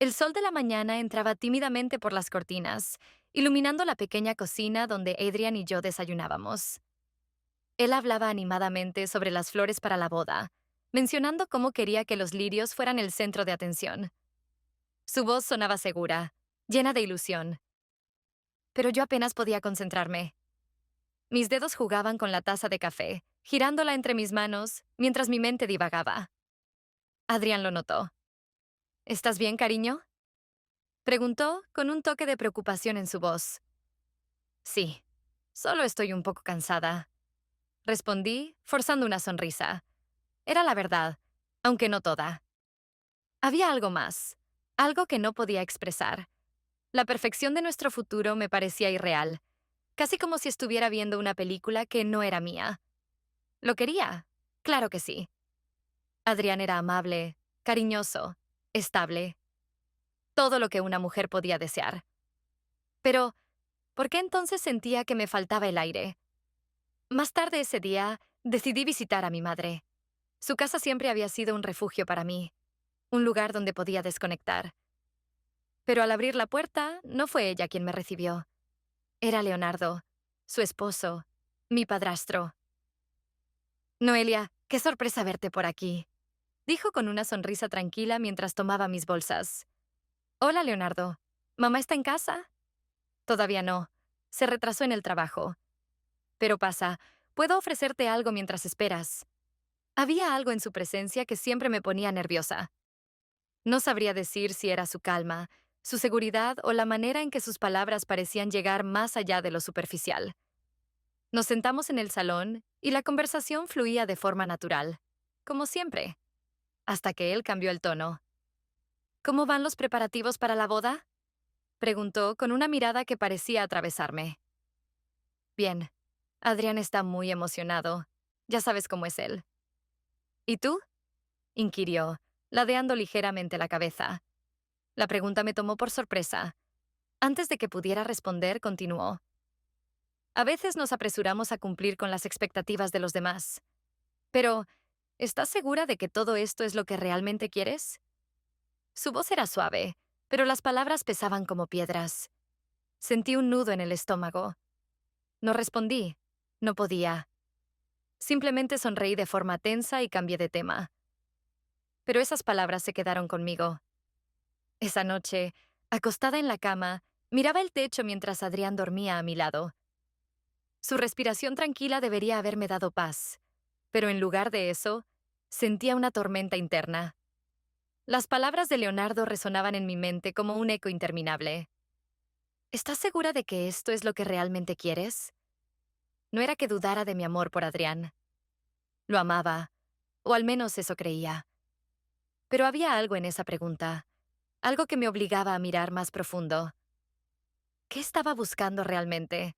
El sol de la mañana entraba tímidamente por las cortinas, iluminando la pequeña cocina donde Adrian y yo desayunábamos. Él hablaba animadamente sobre las flores para la boda, mencionando cómo quería que los lirios fueran el centro de atención. Su voz sonaba segura, llena de ilusión, pero yo apenas podía concentrarme. Mis dedos jugaban con la taza de café, girándola entre mis manos mientras mi mente divagaba. Adrián lo notó. ¿Estás bien, cariño? Preguntó con un toque de preocupación en su voz. Sí, solo estoy un poco cansada. Respondí, forzando una sonrisa. Era la verdad, aunque no toda. Había algo más, algo que no podía expresar. La perfección de nuestro futuro me parecía irreal, casi como si estuviera viendo una película que no era mía. ¿Lo quería? Claro que sí. Adrián era amable, cariñoso, estable, todo lo que una mujer podía desear. Pero, ¿por qué entonces sentía que me faltaba el aire? Más tarde ese día, decidí visitar a mi madre. Su casa siempre había sido un refugio para mí, un lugar donde podía desconectar. Pero al abrir la puerta, no fue ella quien me recibió. Era Leonardo, su esposo, mi padrastro. Noelia, qué sorpresa verte por aquí, dijo con una sonrisa tranquila mientras tomaba mis bolsas. Hola, Leonardo. ¿Mamá está en casa? Todavía no. Se retrasó en el trabajo. Pero pasa, puedo ofrecerte algo mientras esperas. Había algo en su presencia que siempre me ponía nerviosa. No sabría decir si era su calma, su seguridad o la manera en que sus palabras parecían llegar más allá de lo superficial. Nos sentamos en el salón y la conversación fluía de forma natural, como siempre, hasta que él cambió el tono. ¿Cómo van los preparativos para la boda? Preguntó con una mirada que parecía atravesarme. Bien, Adrián está muy emocionado. Ya sabes cómo es él. ¿Y tú? Inquirió, ladeando ligeramente la cabeza. La pregunta me tomó por sorpresa. Antes de que pudiera responder, continuó. A veces nos apresuramos a cumplir con las expectativas de los demás. Pero, ¿estás segura de que todo esto es lo que realmente quieres? Su voz era suave, pero las palabras pesaban como piedras. Sentí un nudo en el estómago. No respondí. No podía. Simplemente sonreí de forma tensa y cambié de tema. Pero esas palabras se quedaron conmigo. Esa noche, acostada en la cama, miraba el techo mientras Adrián dormía a mi lado. Su respiración tranquila debería haberme dado paz, pero en lugar de eso, sentía una tormenta interna. Las palabras de Leonardo resonaban en mi mente como un eco interminable. ¿Estás segura de que esto es lo que realmente quieres? No era que dudara de mi amor por Adrián. Lo amaba, o al menos eso creía. Pero había algo en esa pregunta, algo que me obligaba a mirar más profundo. ¿Qué estaba buscando realmente?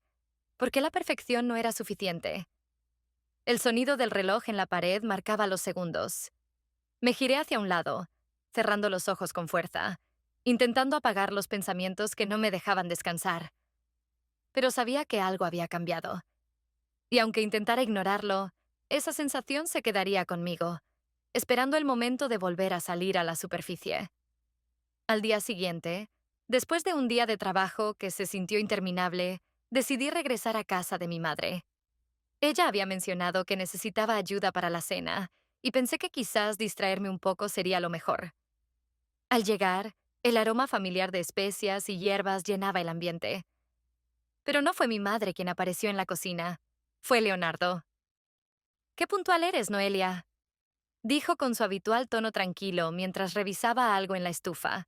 ¿Por qué la perfección no era suficiente? El sonido del reloj en la pared marcaba los segundos. Me giré hacia un lado, cerrando los ojos con fuerza, intentando apagar los pensamientos que no me dejaban descansar. Pero sabía que algo había cambiado. Y aunque intentara ignorarlo, esa sensación se quedaría conmigo, esperando el momento de volver a salir a la superficie. Al día siguiente, después de un día de trabajo que se sintió interminable, decidí regresar a casa de mi madre. Ella había mencionado que necesitaba ayuda para la cena, y pensé que quizás distraerme un poco sería lo mejor. Al llegar, el aroma familiar de especias y hierbas llenaba el ambiente. Pero no fue mi madre quien apareció en la cocina, fue Leonardo. «Qué puntual eres, Noelia», dijo con su habitual tono tranquilo mientras revisaba algo en la estufa.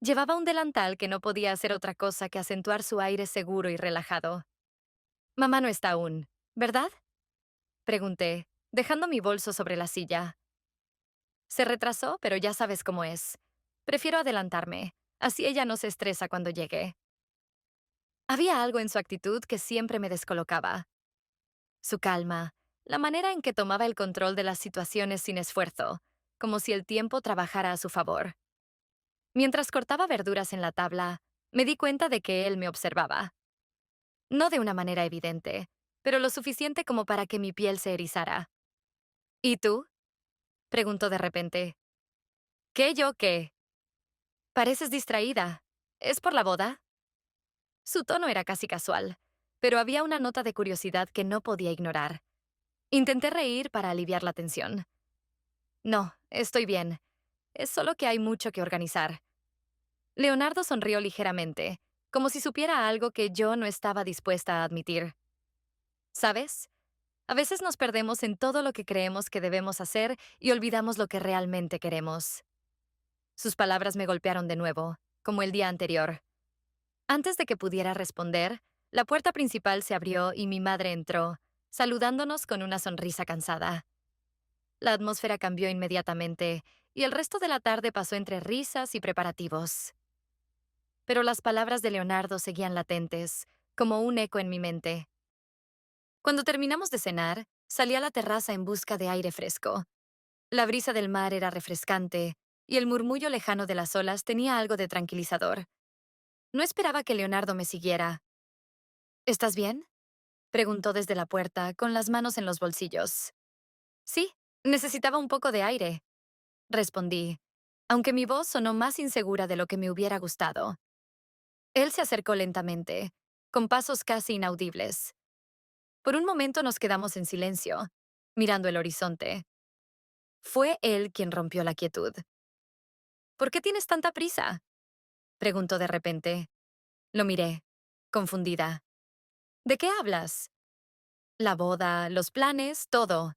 Llevaba un delantal que no podía hacer otra cosa que acentuar su aire seguro y relajado. «Mamá no está aún, ¿verdad?», pregunté, dejando mi bolso sobre la silla. Se retrasó, pero ya sabes cómo es. Prefiero adelantarme, así ella no se estresa cuando llegue. Había algo en su actitud que siempre me descolocaba. Su calma, la manera en que tomaba el control de las situaciones sin esfuerzo, como si el tiempo trabajara a su favor. Mientras cortaba verduras en la tabla, me di cuenta de que él me observaba. No de una manera evidente, pero lo suficiente como para que mi piel se erizara. ¿Y tú?, preguntó de repente. ¿Qué yo qué? Pareces distraída. ¿Es por la boda? Su tono era casi casual, pero había una nota de curiosidad que no podía ignorar. Intenté reír para aliviar la tensión. No, estoy bien. Es solo que hay mucho que organizar. Leonardo sonrió ligeramente, como si supiera algo que yo no estaba dispuesta a admitir. ¿Sabes? A veces nos perdemos en todo lo que creemos que debemos hacer y olvidamos lo que realmente queremos. Sus palabras me golpearon de nuevo, como el día anterior. Antes de que pudiera responder, la puerta principal se abrió y mi madre entró, saludándonos con una sonrisa cansada. La atmósfera cambió inmediatamente y el resto de la tarde pasó entre risas y preparativos. Pero las palabras de Leonardo seguían latentes, como un eco en mi mente. Cuando terminamos de cenar, salí a la terraza en busca de aire fresco. La brisa del mar era refrescante y el murmullo lejano de las olas tenía algo de tranquilizador. No esperaba que Leonardo me siguiera. ¿Estás bien? Preguntó desde la puerta, con las manos en los bolsillos. Sí, necesitaba un poco de aire, respondí, aunque mi voz sonó más insegura de lo que me hubiera gustado. Él se acercó lentamente, con pasos casi inaudibles. Por un momento nos quedamos en silencio, mirando el horizonte. Fue él quien rompió la quietud. ¿Por qué tienes tanta prisa? Preguntó de repente. Lo miré, confundida. ¿De qué hablas? La boda, los planes, todo.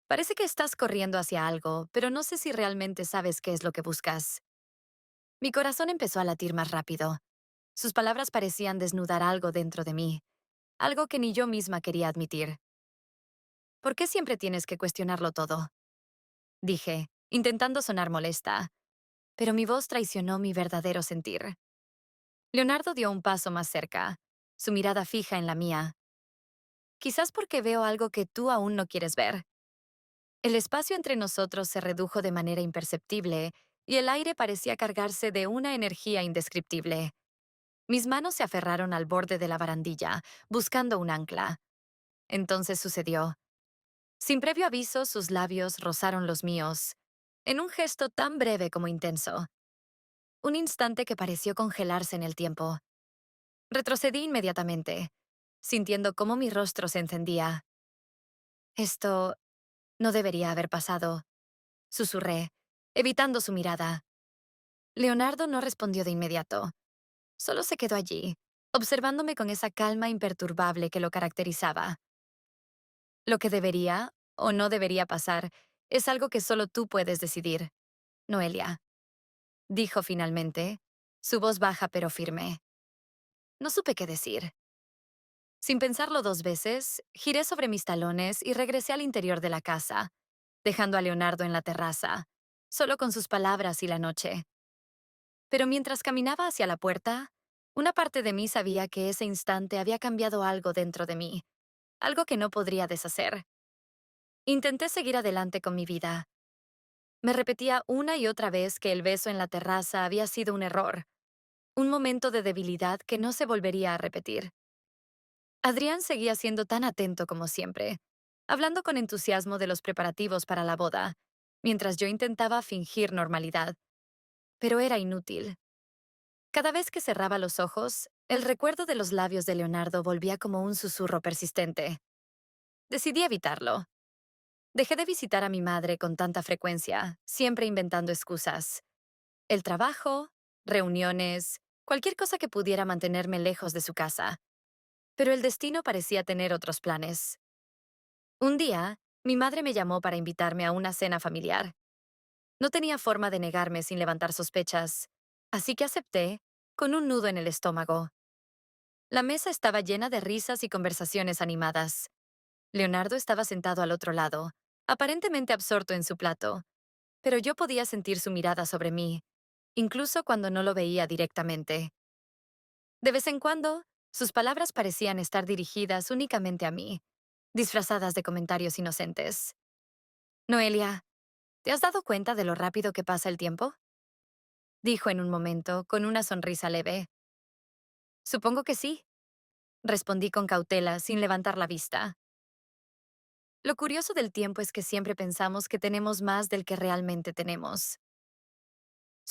Parece que estás corriendo hacia algo, pero no sé si realmente sabes qué es lo que buscas. Mi corazón empezó a latir más rápido. Sus palabras parecían desnudar algo dentro de mí, algo que ni yo misma quería admitir. ¿Por qué siempre tienes que cuestionarlo todo? Dije, intentando sonar molesta, pero mi voz traicionó mi verdadero sentir. Leonardo dio un paso más cerca, su mirada fija en la mía. Quizás porque veo algo que tú aún no quieres ver. El espacio entre nosotros se redujo de manera imperceptible y el aire parecía cargarse de una energía indescriptible. Mis manos se aferraron al borde de la barandilla, buscando un ancla. Entonces sucedió. Sin previo aviso, sus labios rozaron los míos, en un gesto tan breve como intenso. Un instante que pareció congelarse en el tiempo. Retrocedí inmediatamente, sintiendo cómo mi rostro se encendía. Esto no debería haber pasado, susurré, evitando su mirada. Leonardo no respondió de inmediato. Solo se quedó allí, observándome con esa calma imperturbable que lo caracterizaba. Lo que debería o no debería pasar es algo que solo tú puedes decidir, Noelia, dijo finalmente, su voz baja pero firme. No supe qué decir. Sin pensarlo dos veces, giré sobre mis talones y regresé al interior de la casa, dejando a Leonardo en la terraza, solo con sus palabras y la noche. Pero mientras caminaba hacia la puerta, una parte de mí sabía que ese instante había cambiado algo dentro de mí, algo que no podría deshacer. Intenté seguir adelante con mi vida. Me repetía una y otra vez que el beso en la terraza había sido un error, un momento de debilidad que no se volvería a repetir. Adrián seguía siendo tan atento como siempre, hablando con entusiasmo de los preparativos para la boda, mientras yo intentaba fingir normalidad. Pero era inútil. Cada vez que cerraba los ojos, el recuerdo de los labios de Leonardo volvía como un susurro persistente. Decidí evitarlo. Dejé de visitar a mi madre con tanta frecuencia, siempre inventando excusas. El trabajo, reuniones, cualquier cosa que pudiera mantenerme lejos de su casa. Pero el destino parecía tener otros planes. Un día, mi madre me llamó para invitarme a una cena familiar. No tenía forma de negarme sin levantar sospechas, así que acepté, con un nudo en el estómago. La mesa estaba llena de risas y conversaciones animadas. Leonardo estaba sentado al otro lado, aparentemente absorto en su plato, pero yo podía sentir su mirada sobre mí, incluso cuando no lo veía directamente. De vez en cuando, sus palabras parecían estar dirigidas únicamente a mí, disfrazadas de comentarios inocentes. Noelia, ¿te has dado cuenta de lo rápido que pasa el tiempo? Dijo en un momento, con una sonrisa leve. Supongo que sí, respondí con cautela, sin levantar la vista. Lo curioso del tiempo es que siempre pensamos que tenemos más del que realmente tenemos.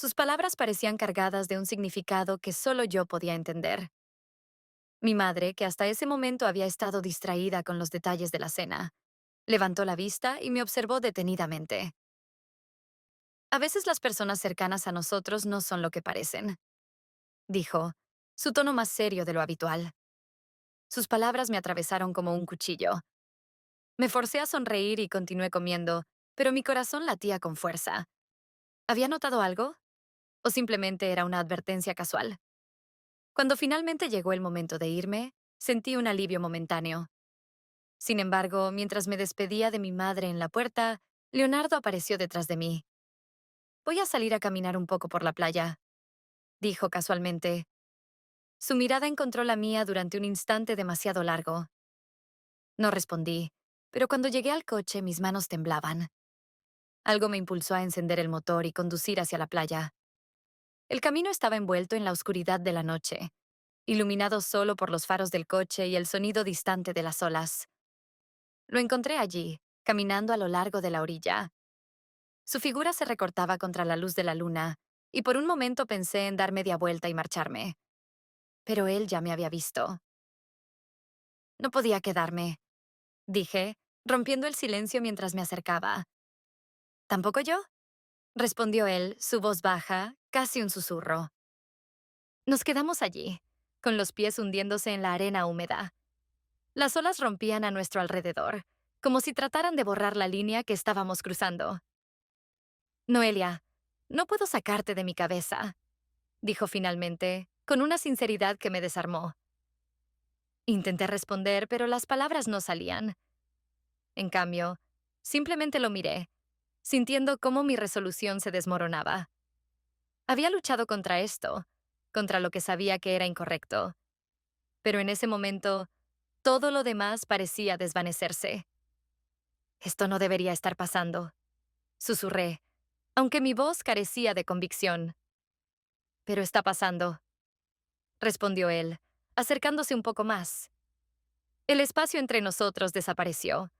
Sus palabras parecían cargadas de un significado que solo yo podía entender. Mi madre, que hasta ese momento había estado distraída con los detalles de la cena, levantó la vista y me observó detenidamente. A veces las personas cercanas a nosotros no son lo que parecen, dijo, su tono más serio de lo habitual. Sus palabras me atravesaron como un cuchillo. Me forcé a sonreír y continué comiendo, pero mi corazón latía con fuerza. ¿Había notado algo? ¿O simplemente era una advertencia casual? Cuando finalmente llegó el momento de irme, sentí un alivio momentáneo. Sin embargo, mientras me despedía de mi madre en la puerta, Leonardo apareció detrás de mí. Voy a salir a caminar un poco por la playa, dijo casualmente. Su mirada encontró la mía durante un instante demasiado largo. No respondí, pero cuando llegué al coche mis manos temblaban. Algo me impulsó a encender el motor y conducir hacia la playa. El camino estaba envuelto en la oscuridad de la noche, iluminado solo por los faros del coche y el sonido distante de las olas. Lo encontré allí, caminando a lo largo de la orilla. Su figura se recortaba contra la luz de la luna, y por un momento pensé en dar media vuelta y marcharme. Pero él ya me había visto. No podía quedarme, dije, rompiendo el silencio mientras me acercaba. ¿Tampoco yo? Respondió él, su voz baja, casi un susurro. Nos quedamos allí, con los pies hundiéndose en la arena húmeda. Las olas rompían a nuestro alrededor, como si trataran de borrar la línea que estábamos cruzando. Noelia, no puedo sacarte de mi cabeza, dijo finalmente, con una sinceridad que me desarmó. Intenté responder, pero las palabras no salían. En cambio, simplemente lo miré, sintiendo cómo mi resolución se desmoronaba. Había luchado contra esto, contra lo que sabía que era incorrecto. Pero en ese momento, todo lo demás parecía desvanecerse. Esto no debería estar pasando, susurré, aunque mi voz carecía de convicción. Pero está pasando, respondió él, acercándose un poco más. El espacio entre nosotros desapareció,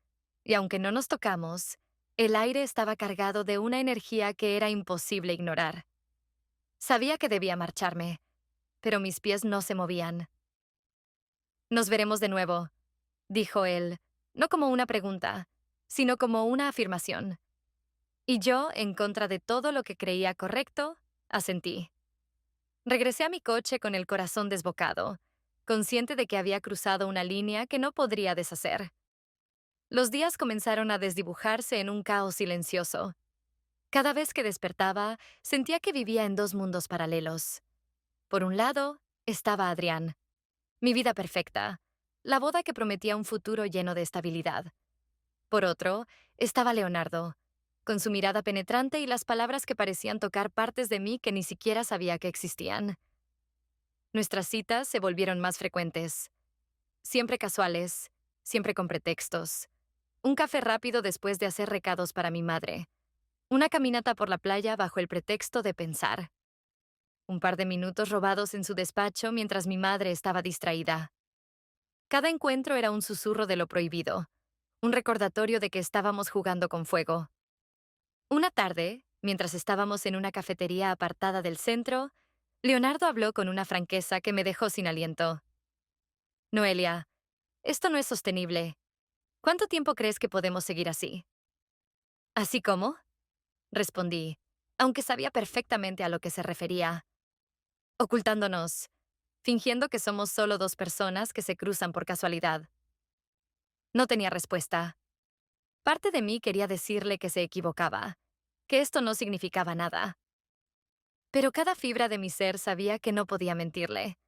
y aunque no nos tocamos, el aire estaba cargado de una energía que era imposible ignorar. Sabía que debía marcharme, pero mis pies no se movían. Nos veremos de nuevo, dijo él, no como una pregunta, sino como una afirmación. Y yo, en contra de todo lo que creía correcto, asentí. Regresé a mi coche con el corazón desbocado, consciente de que había cruzado una línea que no podría deshacer. Los días comenzaron a desdibujarse en un caos silencioso. Cada vez que despertaba, sentía que vivía en dos mundos paralelos. Por un lado, estaba Adrián, mi vida perfecta, la boda que prometía un futuro lleno de estabilidad. Por otro, estaba Leonardo, con su mirada penetrante y las palabras que parecían tocar partes de mí que ni siquiera sabía que existían. Nuestras citas se volvieron más frecuentes, siempre casuales, siempre con pretextos. Un café rápido después de hacer recados para mi madre. Una caminata por la playa bajo el pretexto de pensar. Un par de minutos robados en su despacho mientras mi madre estaba distraída. Cada encuentro era un susurro de lo prohibido, un recordatorio de que estábamos jugando con fuego. Una tarde, mientras estábamos en una cafetería apartada del centro, Leonardo habló con una franqueza que me dejó sin aliento. Noelia, esto no es sostenible. ¿Cuánto tiempo crees que podemos seguir así? ¿Así cómo? Respondí, aunque sabía perfectamente a lo que se refería. Ocultándonos, fingiendo que somos solo dos personas que se cruzan por casualidad. No tenía respuesta. Parte de mí quería decirle que se equivocaba, que esto no significaba nada. Pero cada fibra de mi ser sabía que no podía mentirle.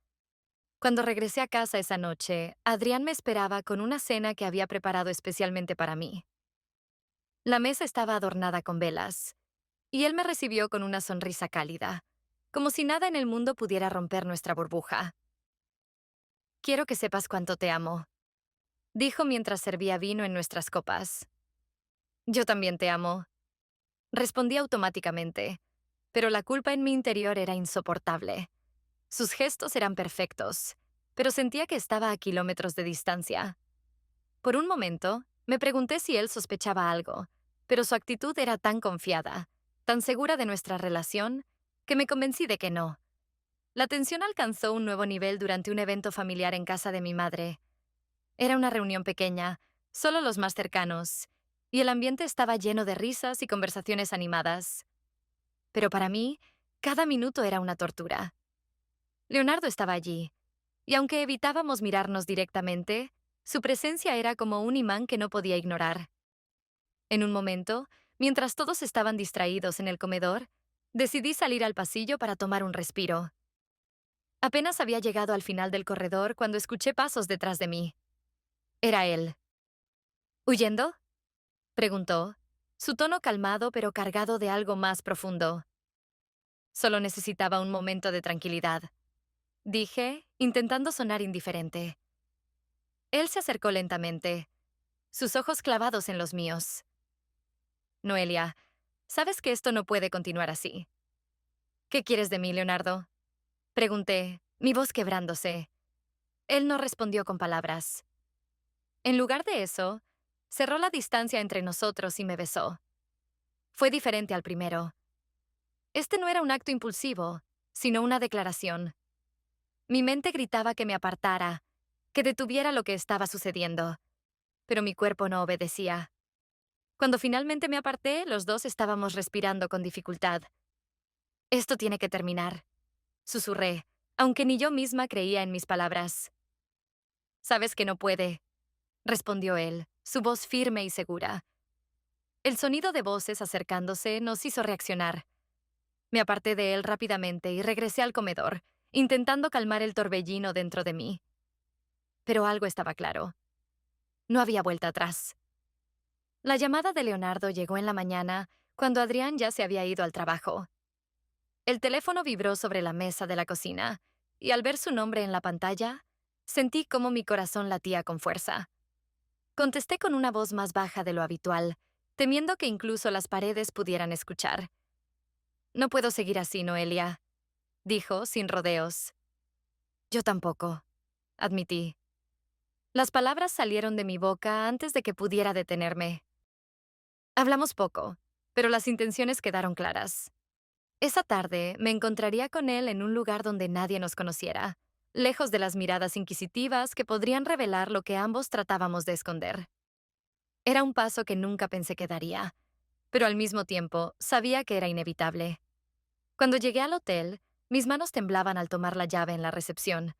Cuando regresé a casa esa noche, Adrián me esperaba con una cena que había preparado especialmente para mí. La mesa estaba adornada con velas, y él me recibió con una sonrisa cálida, como si nada en el mundo pudiera romper nuestra burbuja. Quiero que sepas cuánto te amo, dijo mientras servía vino en nuestras copas. Yo también te amo, respondí automáticamente, pero la culpa en mi interior era insoportable. Sus gestos eran perfectos, pero sentía que estaba a kilómetros de distancia. Por un momento, me pregunté si él sospechaba algo, pero su actitud era tan confiada, tan segura de nuestra relación, que me convencí de que no. La tensión alcanzó un nuevo nivel durante un evento familiar en casa de mi madre. Era una reunión pequeña, solo los más cercanos, y el ambiente estaba lleno de risas y conversaciones animadas. Pero para mí, cada minuto era una tortura. Leonardo estaba allí, y aunque evitábamos mirarnos directamente, su presencia era como un imán que no podía ignorar. En un momento, mientras todos estaban distraídos en el comedor, decidí salir al pasillo para tomar un respiro. Apenas había llegado al final del corredor cuando escuché pasos detrás de mí. Era él. ¿Huyendo?, preguntó, su tono calmado pero cargado de algo más profundo. Solo necesitaba un momento de tranquilidad, dije, intentando sonar indiferente. Él se acercó lentamente, sus ojos clavados en los míos. Noelia, sabes que esto no puede continuar así. ¿Qué quieres de mí, Leonardo?, pregunté, mi voz quebrándose. Él no respondió con palabras. En lugar de eso, cerró la distancia entre nosotros y me besó. Fue diferente al primero. Este no era un acto impulsivo, sino una declaración. Mi mente gritaba que me apartara, que detuviera lo que estaba sucediendo, pero mi cuerpo no obedecía. Cuando finalmente me aparté, los dos estábamos respirando con dificultad. Esto tiene que terminar, susurré, aunque ni yo misma creía en mis palabras. Sabes que no puede, respondió él, su voz firme y segura. El sonido de voces acercándose nos hizo reaccionar. Me aparté de él rápidamente y regresé al comedor, intentando calmar el torbellino dentro de mí. Pero algo estaba claro. No había vuelta atrás. La llamada de Leonardo llegó en la mañana, cuando Adrián ya se había ido al trabajo. El teléfono vibró sobre la mesa de la cocina, y al ver su nombre en la pantalla, sentí cómo mi corazón latía con fuerza. Contesté con una voz más baja de lo habitual, temiendo que incluso las paredes pudieran escuchar. No puedo seguir así, Noelia, dijo sin rodeos. Yo tampoco, admití. Las palabras salieron de mi boca antes de que pudiera detenerme. Hablamos poco, pero las intenciones quedaron claras. Esa tarde me encontraría con él en un lugar donde nadie nos conociera, lejos de las miradas inquisitivas que podrían revelar lo que ambos tratábamos de esconder. Era un paso que nunca pensé que daría, pero al mismo tiempo sabía que era inevitable. Cuando llegué al hotel, mis manos temblaban al tomar la llave en la recepción.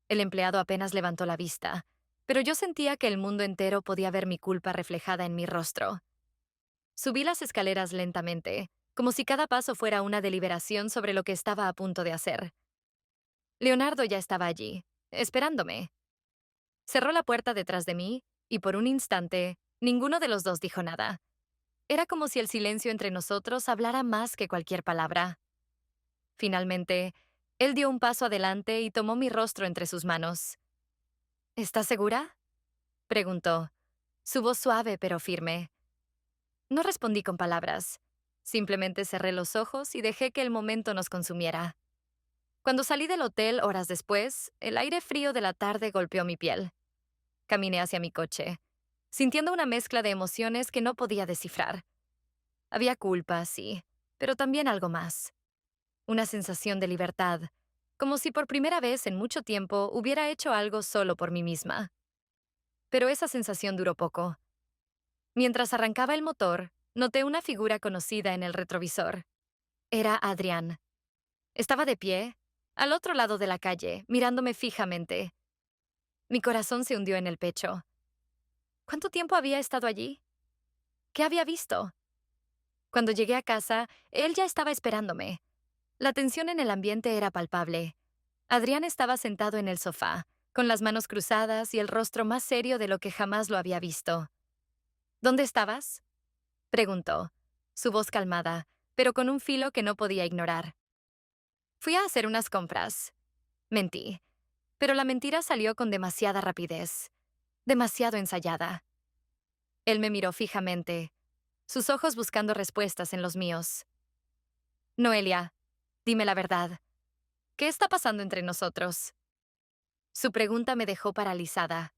El empleado apenas levantó la vista, pero yo sentía que el mundo entero podía ver mi culpa reflejada en mi rostro. Subí las escaleras lentamente, como si cada paso fuera una deliberación sobre lo que estaba a punto de hacer. Leonardo ya estaba allí, esperándome. Cerró la puerta detrás de mí, y por un instante, ninguno de los dos dijo nada. Era como si el silencio entre nosotros hablara más que cualquier palabra. Finalmente, él dio un paso adelante y tomó mi rostro entre sus manos. ¿Estás segura?, preguntó, su voz suave pero firme. No respondí con palabras. Simplemente cerré los ojos y dejé que el momento nos consumiera. Cuando salí del hotel horas después, el aire frío de la tarde golpeó mi piel. Caminé hacia mi coche, sintiendo una mezcla de emociones que no podía descifrar. Había culpa, sí, pero también algo más. Una sensación de libertad, como si por primera vez en mucho tiempo hubiera hecho algo solo por mí misma. Pero esa sensación duró poco. Mientras arrancaba el motor, noté una figura conocida en el retrovisor. Era Adrián. Estaba de pie, al otro lado de la calle, mirándome fijamente. Mi corazón se hundió en el pecho. ¿Cuánto tiempo había estado allí? ¿Qué había visto? Cuando llegué a casa, él ya estaba esperándome. La tensión en el ambiente era palpable. Adrián estaba sentado en el sofá, con las manos cruzadas y el rostro más serio de lo que jamás lo había visto. ¿Dónde estabas?, preguntó, su voz calmada, pero con un filo que no podía ignorar. Fui a hacer unas compras. Mentí, pero la mentira salió con demasiada rapidez, demasiado ensayada. Él me miró fijamente, sus ojos buscando respuestas en los míos. Noelia, dime la verdad. ¿Qué está pasando entre nosotros? Su pregunta me dejó paralizada.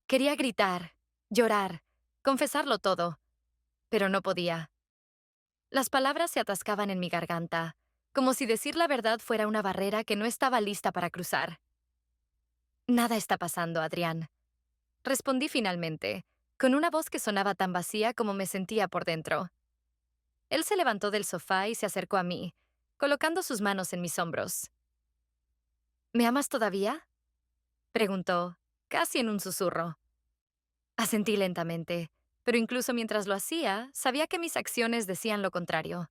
Quería gritar, llorar, confesarlo todo, pero no podía. Las palabras se atascaban en mi garganta. como si decir la verdad fuera una barrera que no estaba lista para cruzar. Nada está pasando, Adrián. Respondí finalmente, con una voz que sonaba tan vacía como me sentía por dentro. Él se levantó del sofá y se acercó a mí, colocando sus manos en mis hombros. ¿Me amas todavía? Preguntó, casi en un susurro. Asentí lentamente, pero incluso mientras lo hacía, sabía que mis acciones decían lo contrario.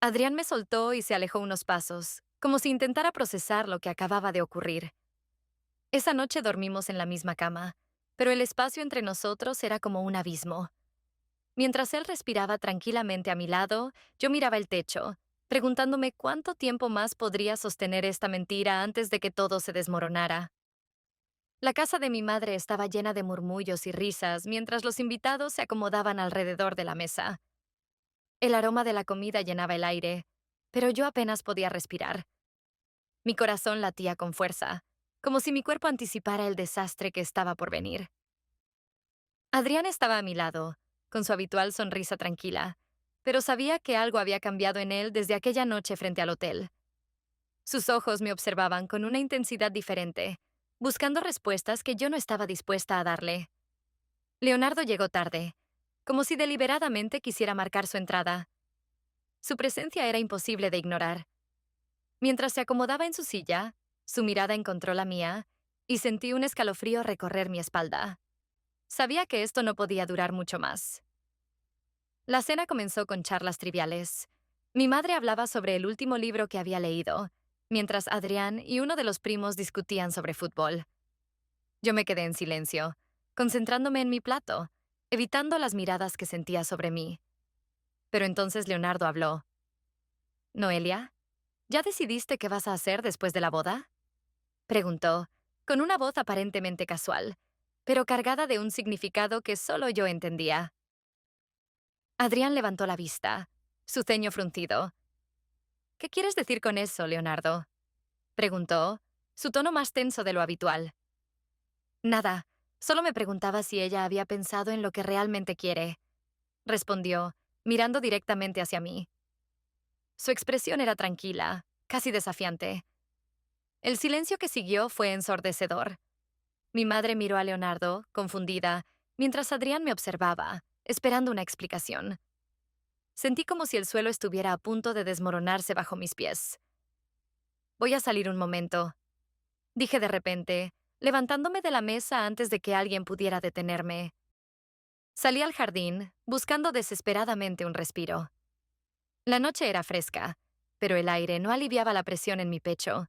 Adrián me soltó y se alejó unos pasos, como si intentara procesar lo que acababa de ocurrir. Esa noche dormimos en la misma cama, pero el espacio entre nosotros era como un abismo. Mientras él respiraba tranquilamente a mi lado, yo miraba el techo, preguntándome cuánto tiempo más podría sostener esta mentira antes de que todo se desmoronara. La casa de mi madre estaba llena de murmullos y risas mientras los invitados se acomodaban alrededor de la mesa. El aroma de la comida llenaba el aire, pero yo apenas podía respirar. Mi corazón latía con fuerza, como si mi cuerpo anticipara el desastre que estaba por venir. Adrián estaba a mi lado, con su habitual sonrisa tranquila, pero sabía que algo había cambiado en él desde aquella noche frente al hotel. Sus ojos me observaban con una intensidad diferente, buscando respuestas que yo no estaba dispuesta a darle. Leonardo llegó tarde, como si deliberadamente quisiera marcar su entrada. Su presencia era imposible de ignorar. Mientras se acomodaba en su silla, su mirada encontró la mía y sentí un escalofrío recorrer mi espalda. Sabía que esto no podía durar mucho más. La cena comenzó con charlas triviales. Mi madre hablaba sobre el último libro que había leído, mientras Adrián y uno de los primos discutían sobre fútbol. Yo me quedé en silencio, concentrándome en mi plato, evitando las miradas que sentía sobre mí. Pero entonces Leonardo habló. «Noelia, ¿ya decidiste qué vas a hacer después de la boda?», preguntó, con una voz aparentemente casual, pero cargada de un significado que solo yo entendía. Adrián levantó la vista, su ceño fruncido. «¿Qué quieres decir con eso, Leonardo?», preguntó, su tono más tenso de lo habitual. «Nada, solo me preguntaba si ella había pensado en lo que realmente quiere», respondió, mirando directamente hacia mí. Su expresión era tranquila, casi desafiante. El silencio que siguió fue ensordecedor. Mi madre miró a Leonardo, confundida, mientras Adrián me observaba, esperando una explicación. Sentí como si el suelo estuviera a punto de desmoronarse bajo mis pies. «Voy a salir un momento», dije de repente, levantándome de la mesa antes de que alguien pudiera detenerme. Salí al jardín, buscando desesperadamente un respiro. La noche era fresca, pero el aire no aliviaba la presión en mi pecho.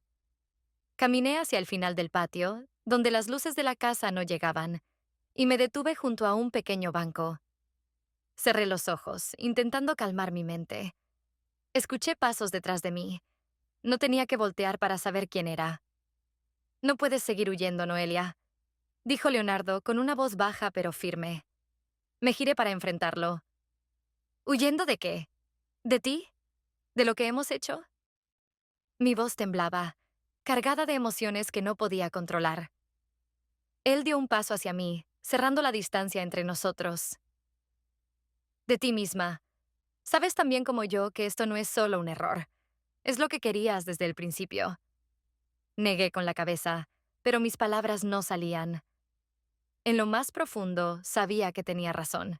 Caminé hacia el final del patio, donde las luces de la casa no llegaban, y me detuve junto a un pequeño banco. Cerré los ojos, intentando calmar mi mente. Escuché pasos detrás de mí. No tenía que voltear para saber quién era. «No puedes seguir huyendo, Noelia», dijo Leonardo con una voz baja pero firme. Me giré para enfrentarlo. «¿Huyendo de qué? ¿De ti? ¿De lo que hemos hecho?». Mi voz temblaba, cargada de emociones que no podía controlar. Él dio un paso hacia mí, cerrando la distancia entre nosotros. «De ti misma. Sabes tan bien como yo que esto no es solo un error. Es lo que querías desde el principio». Negué con la cabeza, pero mis palabras no salían. En lo más profundo, sabía que tenía razón.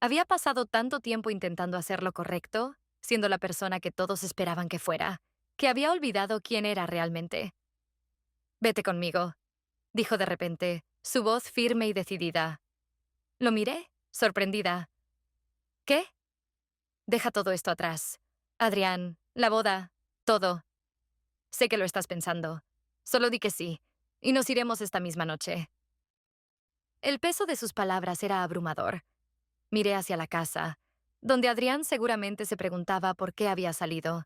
Había pasado tanto tiempo intentando hacer lo correcto, siendo la persona que todos esperaban que fuera, que había olvidado quién era realmente. «Vete conmigo», dijo de repente, su voz firme y decidida. Lo miré, sorprendida. «¿Qué?». «Deja todo esto atrás. Adrián, la boda, todo. Sé que lo estás pensando. Solo di que sí, y nos iremos esta misma noche». El peso de sus palabras era abrumador. Miré hacia la casa, donde Adrián seguramente se preguntaba por qué había salido.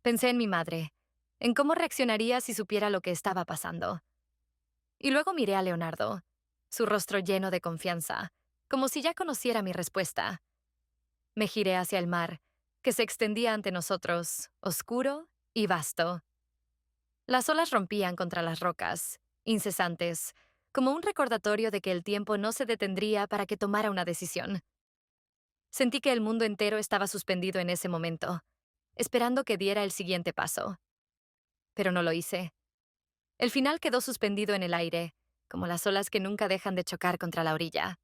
Pensé en mi madre, en cómo reaccionaría si supiera lo que estaba pasando. Y luego miré a Leonardo, su rostro lleno de confianza, como si ya conociera mi respuesta. Me giré hacia el mar, que se extendía ante nosotros, oscuro y vasto. Las olas rompían contra las rocas, incesantes, como un recordatorio de que el tiempo no se detendría para que tomara una decisión. Sentí que el mundo entero estaba suspendido en ese momento. esperando que diera el siguiente paso. Pero no lo hice. El final quedó suspendido en el aire, como las olas que nunca dejan de chocar contra la orilla.